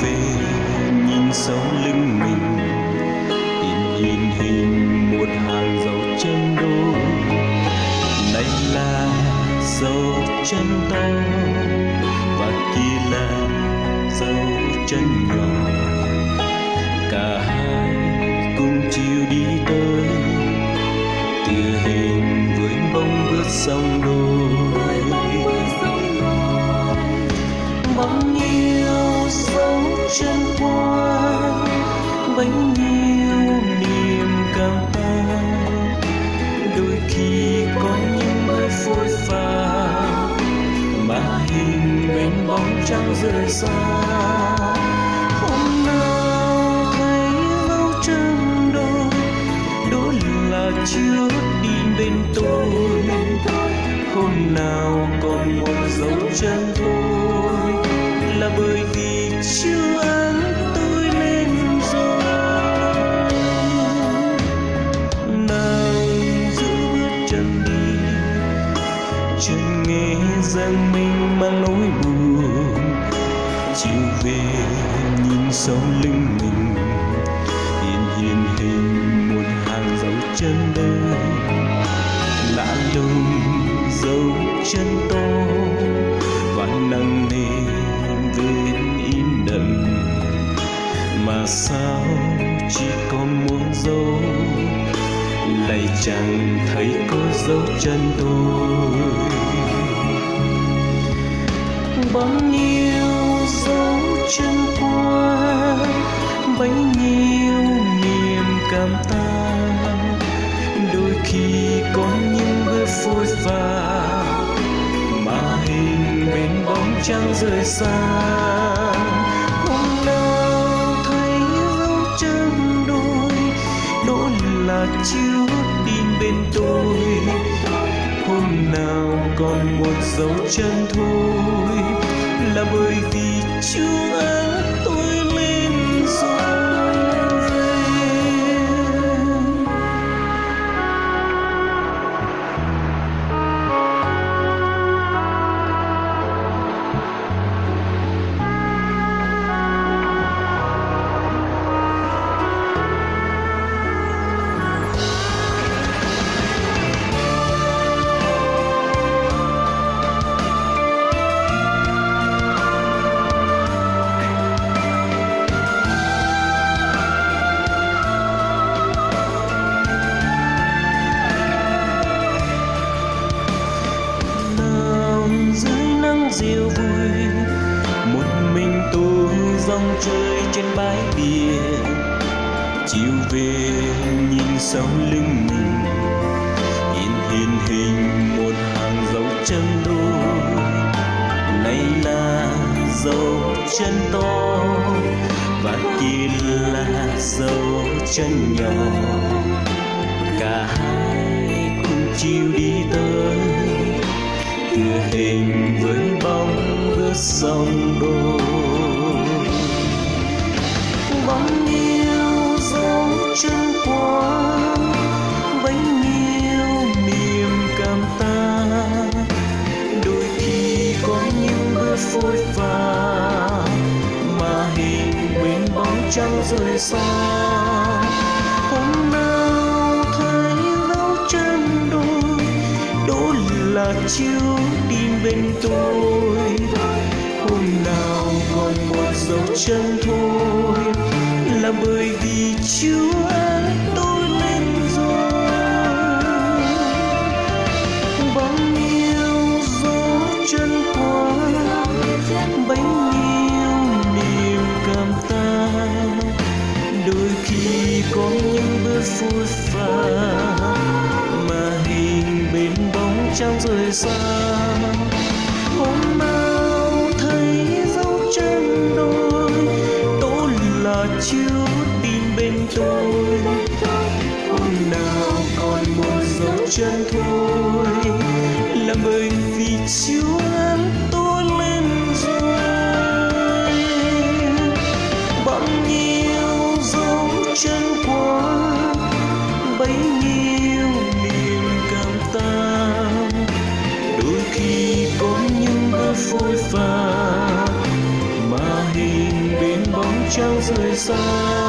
về nhìn sau lưng mình, in hình một hàng dấu chân đôi. Này là dấu chân to và kia là dấu chân nhỏ, cả hai cùng chiều đi tới từ hình với bóng bước sông đôi. Bao nhiêu dấu chân qua, bấy nhiêu niềm cảm ta, đôi khi có những hơi phôi pha mà hình bên bóng trăng rời xa. Hôm nào thấy dấu chân đôi, đó là trước đi bên tôi. Hôm nào còn một dấu chân thôi, là bởi vì chưa ăn tôi lên rồi. Nàng giữ bước chân đi, chợt nghe rằng mình mang nỗi buồn. Chiều về nhìn sau lưng mình, hiện hình một hàng dấu chân đơn, lạ lùng dấu chân to và nặng nề vết in đậm. Mà sao chỉ còn một dấu, lại chẳng thấy có dấu chân tôi. Bao nhiêu dấu chân qua, bấy nhiêu niềm cảm ta, đôi khi có những bước phôi pha mà hình bên bóng trăng rời xa. Hôm nào thấy dấu chân đôi, đó là trước đi bên tôi. Hôm nào còn một dấu chân thôi, là bởi vì Chúa áng tôi lên rồi. Diêu vui một mình tôi dòng chơi trên bãi biển. Chiều về nhìn sau lưng mình, hiện hình một hàng dấu chân đôi. Này là dấu chân to và kia là dấu chân nhỏ, cả hai cùng chiều đi tới tựa hình với bóng bước sông đôi. Bao nhiêu dấu chân qua, bấy nhiêu niềm cảm ta, đôi khi có những bước phôi pha mà hình bên bóng trăng rời xa. Hôm nào thấy dấu chân đôi, đó là Chúa đi bên tôi. Hôm nào còn một dấu chân thôi, là bởi vì Chúa áng tôi lên rồi. Bao nhiêu dấu chân qua, bấy nhiêu niềm cảm ta, đôi khi có những bước phôi pha mà hình bên bóng trăng rời xa. Hôm nào thấy dấu chân đôi, đó là Chúa đi bên tôi. Hôm nào còn một dấu chân thôi, là bởi vì Chúa áng tôi lên rồi. Bao nhiêu dấu chân qua, bấy nhiêu niềm cảm ta, đôi khi có những bước phôi pha mà hình bên trăng rời xa.